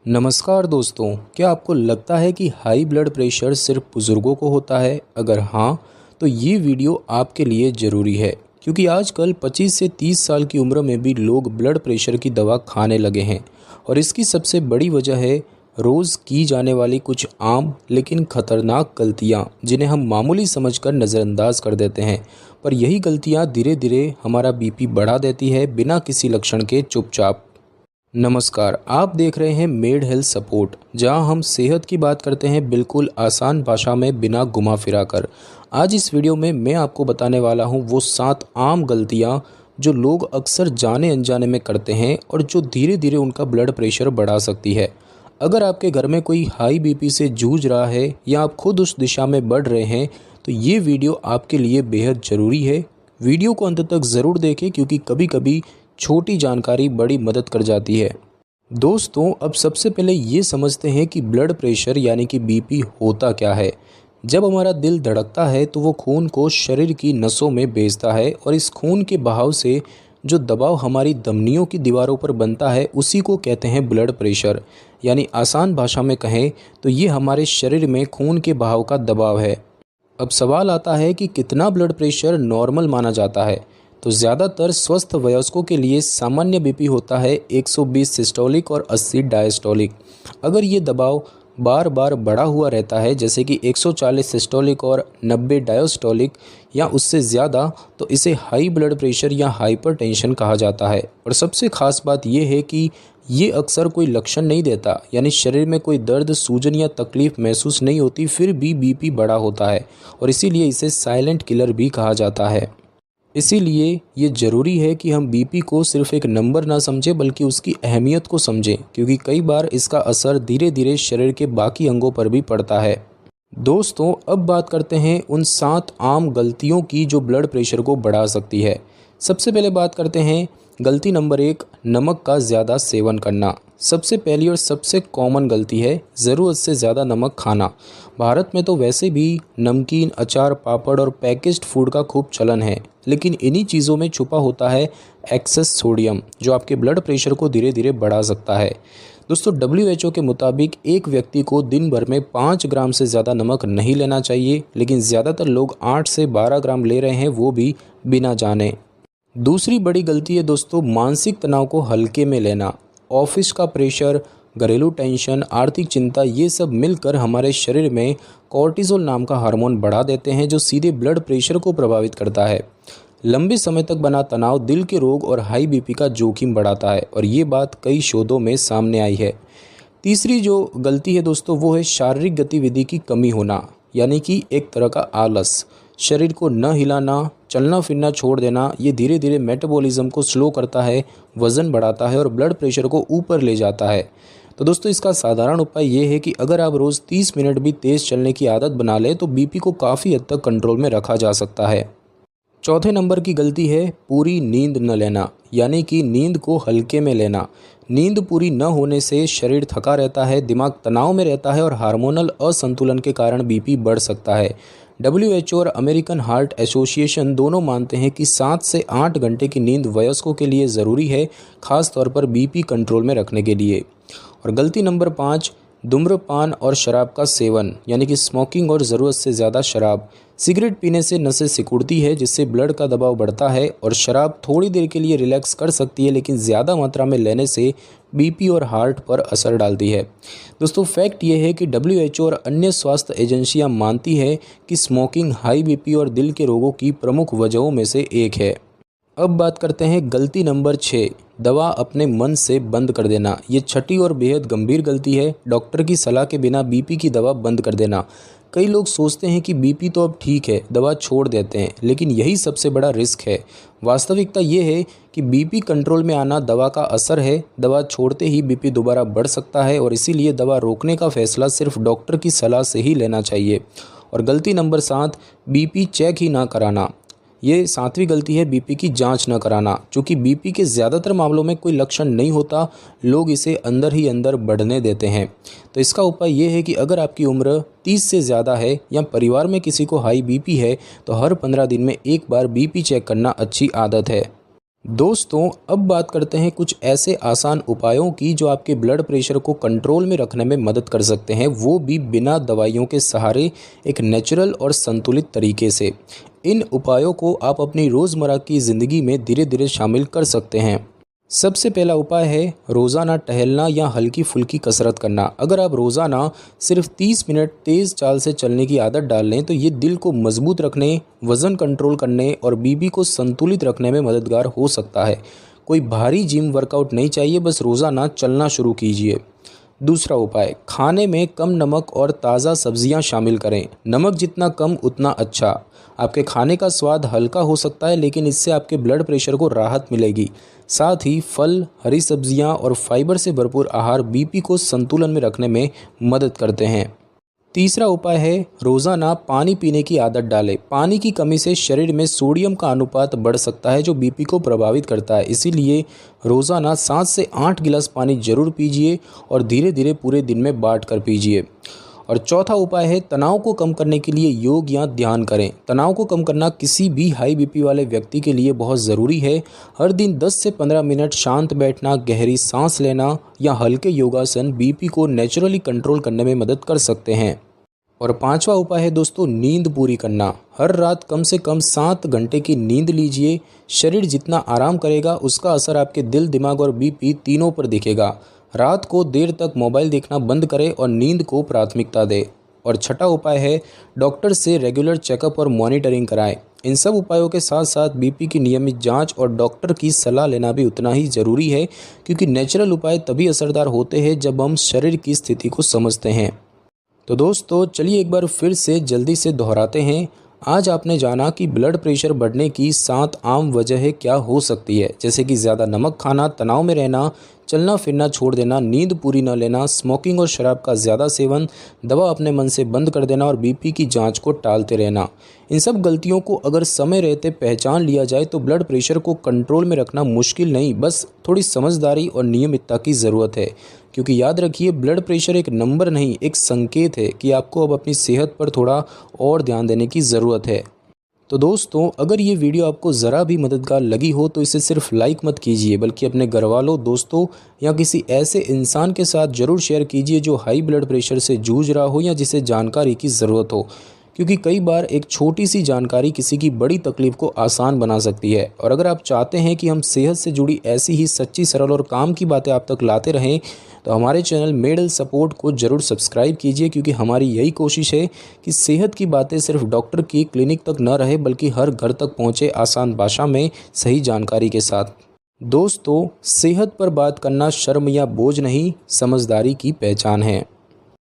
नमस्कार दोस्तों, क्या आपको लगता है कि हाई ब्लड प्रेशर सिर्फ बुज़ुर्गों को होता है? अगर हाँ, तो ये वीडियो आपके लिए ज़रूरी है क्योंकि आजकल 25 से 30 साल की उम्र में भी लोग ब्लड प्रेशर की दवा खाने लगे हैं और इसकी सबसे बड़ी वजह है रोज़ की जाने वाली कुछ आम लेकिन खतरनाक गलतियाँ जिन्हें हम मामूली समझकर नज़रअंदाज कर देते हैं। पर यही गलतियाँ धीरे धीरे हमारा बीपी बढ़ा देती है बिना किसी लक्षण के चुपचाप। नमस्कार, आप देख रहे हैं मेड हेल्थ सपोर्ट, जहां हम सेहत की बात करते हैं बिल्कुल आसान भाषा में बिना घुमा फिरा कर। आज इस वीडियो में मैं आपको बताने वाला हूं वो 7 आम गलतियां जो लोग अक्सर जाने अनजाने में करते हैं और जो धीरे धीरे उनका ब्लड प्रेशर बढ़ा सकती है। अगर आपके घर में कोई हाई बीपी से जूझ रहा है या आप खुद उस दिशा में बढ़ रहे हैं तो ये वीडियो आपके लिए बेहद ज़रूरी है। वीडियो को अंत तक ज़रूर देखें क्योंकि कभी कभी छोटी जानकारी बड़ी मदद कर जाती है। दोस्तों, अब सबसे पहले ये समझते हैं कि ब्लड प्रेशर यानी कि बीपी होता क्या है। जब हमारा दिल धड़कता है तो वो खून को शरीर की नसों में भेजता है और इस खून के बहाव से जो दबाव हमारी धमनियों की दीवारों पर बनता है उसी को कहते हैं ब्लड प्रेशर। यानी आसान भाषा में कहें तो ये हमारे शरीर में खून के बहाव का दबाव है। अब सवाल आता है कि कितना ब्लड प्रेशर नॉर्मल माना जाता है। तो ज़्यादातर स्वस्थ वयस्कों के लिए सामान्य बीपी होता है 120 सिस्टोलिक और 80 डायस्टोलिक। अगर ये दबाव बार बार बढ़ा हुआ रहता है जैसे कि 140 सिस्टोलिक और 90 डायस्टोलिक या उससे ज़्यादा, तो इसे हाई ब्लड प्रेशर या हाइपरटेंशन कहा जाता है। और सबसे ख़ास बात यह है कि ये अक्सर कोई लक्षण नहीं देता, यानी शरीर में कोई दर्द, सूजन या तकलीफ़ महसूस नहीं होती, फिर भी बीपी बढ़ा होता है और इसीलिए इसे साइलेंट किलर भी कहा जाता है। इसीलिए ये ज़रूरी है कि हम बीपी को सिर्फ एक नंबर ना समझें बल्कि उसकी अहमियत को समझें, क्योंकि कई बार इसका असर धीरे धीरे शरीर के बाकी अंगों पर भी पड़ता है। दोस्तों, अब बात करते हैं उन 7 आम गलतियों की जो ब्लड प्रेशर को बढ़ा सकती है। सबसे पहले बात करते हैं गलती नंबर 1, नमक का ज़्यादा सेवन करना। सबसे पहली और सबसे कॉमन गलती है ज़रूरत से ज़्यादा नमक खाना। भारत में तो वैसे भी नमकीन, अचार, पापड़ और पैकेज्ड फूड का खूब चलन है, लेकिन इन्हीं चीज़ों में छुपा होता है एक्सेस सोडियम, जो आपके ब्लड प्रेशर को धीरे धीरे बढ़ा सकता है। दोस्तों, WHO के मुताबिक एक व्यक्ति को दिन भर में 5 ग्राम से ज़्यादा नमक नहीं लेना चाहिए, लेकिन ज़्यादातर लोग 8 से 12 ग्राम ले रहे हैं, वो भी बिना जाने। दूसरी बड़ी गलती है दोस्तों मानसिक तनाव को हल्के में लेना। ऑफिस का प्रेशर, घरेलू टेंशन, आर्थिक चिंता, ये सब मिलकर हमारे शरीर में कॉर्टिसोल नाम का हार्मोन बढ़ा देते हैं जो सीधे ब्लड प्रेशर को प्रभावित करता है। लंबे समय तक बना तनाव दिल के रोग और हाई बीपी का जोखिम बढ़ाता है और ये बात कई शोधों में सामने आई है। तीसरी जो गलती है दोस्तों वो है शारीरिक गतिविधि की कमी होना, यानी कि एक तरह का आलस। शरीर को न हिलाना, चलना फिरना छोड़ देना, ये धीरे धीरे मेटाबॉलिज्म को स्लो करता है, वज़न बढ़ाता है और ब्लड प्रेशर को ऊपर ले जाता है। तो दोस्तों, इसका साधारण उपाय ये है कि अगर आप रोज़ 30 मिनट भी तेज़ चलने की आदत बना लें तो बीपी को काफ़ी हद तक कंट्रोल में रखा जा सकता है। चौथे नंबर की गलती है पूरी नींद न लेना, यानी कि नींद को हल्के में लेना। नींद पूरी न होने से शरीर थका रहता है, दिमाग तनाव में रहता है और हार्मोनल असंतुलन के कारण बीपी बढ़ सकता है। WHO और अमेरिकन हार्ट एसोसिएशन दोनों मानते हैं कि 7 से 8 घंटे की नींद वयस्कों के लिए ज़रूरी है, खास तौर पर बीपी कंट्रोल में रखने के लिए। और गलती नंबर 5, धूम्रपान और शराब का सेवन, यानी कि स्मोकिंग और ज़रूरत से ज़्यादा शराब। सिगरेट पीने से नसें सिकुड़ती है जिससे ब्लड का दबाव बढ़ता है और शराब थोड़ी देर के लिए रिलैक्स कर सकती है, लेकिन ज़्यादा मात्रा में लेने से बीपी और हार्ट पर असर डालती है। दोस्तों, फैक्ट ये है कि WHO और अन्य स्वास्थ्य एजेंसियां मानती है कि स्मोकिंग हाई बीपी और दिल के रोगों की प्रमुख वजहों में से एक है। अब बात करते हैं गलती नंबर 6, दवा अपने मन से बंद कर देना। ये छठी और बेहद गंभीर गलती है, डॉक्टर की सलाह के बिना बीपी की दवा बंद कर देना। कई लोग सोचते हैं कि बीपी तो अब ठीक है, दवा छोड़ देते हैं, लेकिन यही सबसे बड़ा रिस्क है। वास्तविकता ये है कि बीपी कंट्रोल में आना दवा का असर है, दवा छोड़ते ही बीपी दोबारा बढ़ सकता है और इसीलिए दवा रोकने का फैसला सिर्फ डॉक्टर की सलाह से ही लेना चाहिए। और गलती नंबर 7, बीपी चेक ही ना कराना। ये 7वीं गलती है बीपी की जांच न कराना। चूँकि बीपी के ज़्यादातर मामलों में कोई लक्षण नहीं होता, लोग इसे अंदर ही अंदर बढ़ने देते हैं। तो इसका उपाय ये है कि अगर आपकी उम्र 30 से ज़्यादा है या परिवार में किसी को हाई बीपी है तो हर 15 दिन में एक बार बीपी चेक करना अच्छी आदत है। दोस्तों अब बात करते हैं कुछ ऐसे आसान उपायों की जो आपके ब्लड प्रेशर को कंट्रोल में रखने में मदद कर सकते हैं, वो भी बिना दवाइयों के सहारे, एक नेचुरल और संतुलित तरीके से। इन उपायों को आप अपनी रोज़मर्रा की ज़िंदगी में धीरे धीरे शामिल कर सकते हैं। सबसे पहला उपाय है रोज़ाना टहलना या हल्की फुल्की कसरत करना। अगर आप रोज़ाना सिर्फ 30 मिनट तेज़ चाल से चलने की आदत डाल लें तो ये दिल को मजबूत रखने, वज़न कंट्रोल करने और बीपी को संतुलित रखने में मददगार हो सकता है। कोई भारी जिम वर्कआउट नहीं चाहिए, बस रोज़ाना चलना शुरू कीजिए। दूसरा उपाय, खाने में कम नमक और ताज़ा सब्जियां शामिल करें। नमक जितना कम उतना अच्छा। आपके खाने का स्वाद हल्का हो सकता है, लेकिन इससे आपके ब्लड प्रेशर को राहत मिलेगी। साथ ही फल, हरी सब्जियां और फाइबर से भरपूर आहार बीपी को संतुलन में रखने में मदद करते हैं। तीसरा उपाय है रोज़ाना पानी पीने की आदत डालें। पानी की कमी से शरीर में सोडियम का अनुपात बढ़ सकता है जो बीपी को प्रभावित करता है। इसीलिए रोज़ाना 7 से 8 गिलास पानी जरूर पीजिए और धीरे धीरे पूरे दिन में बांट कर पीजिए। और चौथा उपाय है तनाव को कम करने के लिए योग या ध्यान करें। तनाव को कम करना किसी भी हाई बीपी वाले व्यक्ति के लिए बहुत ज़रूरी है। हर दिन 10 से 15 मिनट शांत बैठना, गहरी सांस लेना या हल्के योगासन बीपी को नेचुरली कंट्रोल करने में मदद कर सकते हैं। और पांचवा उपाय है दोस्तों नींद पूरी करना। हर रात कम से कम 7 घंटे की नींद लीजिए। शरीर जितना आराम करेगा उसका असर आपके दिल, दिमाग और बीपी तीनों पर दिखेगा। रात को देर तक मोबाइल देखना बंद करें और नींद को प्राथमिकता दें। और छठा उपाय है डॉक्टर से रेगुलर चेकअप और मॉनिटरिंग कराएं। इन सब उपायों के साथ साथ बीपी की नियमित जांच और डॉक्टर की सलाह लेना भी उतना ही ज़रूरी है, क्योंकि नेचुरल उपाय तभी असरदार होते हैं जब हम शरीर की स्थिति को समझते हैं। तो दोस्तों चलिए एक बार फिर से जल्दी से दोहराते हैं। आज आपने जाना कि ब्लड प्रेशर बढ़ने की 7 आम वजहें क्या हो सकती है, जैसे कि ज़्यादा नमक खाना, तनाव में रहना, चलना फिरना छोड़ देना, नींद पूरी न लेना, स्मोकिंग और शराब का ज़्यादा सेवन, दवा अपने मन से बंद कर देना और बीपी की जांच को टालते रहना। इन सब गलतियों को अगर समय रहते पहचान लिया जाए तो ब्लड प्रेशर को कंट्रोल में रखना मुश्किल नहीं, बस थोड़ी समझदारी और नियमितता की ज़रूरत है। क्योंकि याद रखिए ब्लड प्रेशर एक नंबर नहीं, एक संकेत है कि आपको अब अपनी सेहत पर थोड़ा और ध्यान देने की ज़रूरत है। तो दोस्तों अगर ये वीडियो आपको ज़रा भी मददगार लगी हो तो इसे सिर्फ लाइक मत कीजिए, बल्कि अपने घर वालों, दोस्तों या किसी ऐसे इंसान के साथ ज़रूर शेयर कीजिए जो हाई ब्लड प्रेशर से जूझ रहा हो या जिसे जानकारी की ज़रूरत हो। क्योंकि कई बार एक छोटी सी जानकारी किसी की बड़ी तकलीफ को आसान बना सकती है। और अगर आप चाहते हैं कि हम सेहत से जुड़ी ऐसी ही सच्ची, सरल और काम की बातें आप तक लाते रहें तो हमारे चैनल मेडल सपोर्ट को ज़रूर सब्सक्राइब कीजिए, क्योंकि हमारी यही कोशिश है कि सेहत की बातें सिर्फ डॉक्टर की क्लिनिक तक न रहे बल्कि हर घर तक पहुँचे आसान भाषा में सही जानकारी के साथ। दोस्तों सेहत पर बात करना शर्म या बोझ नहीं, समझदारी की पहचान है।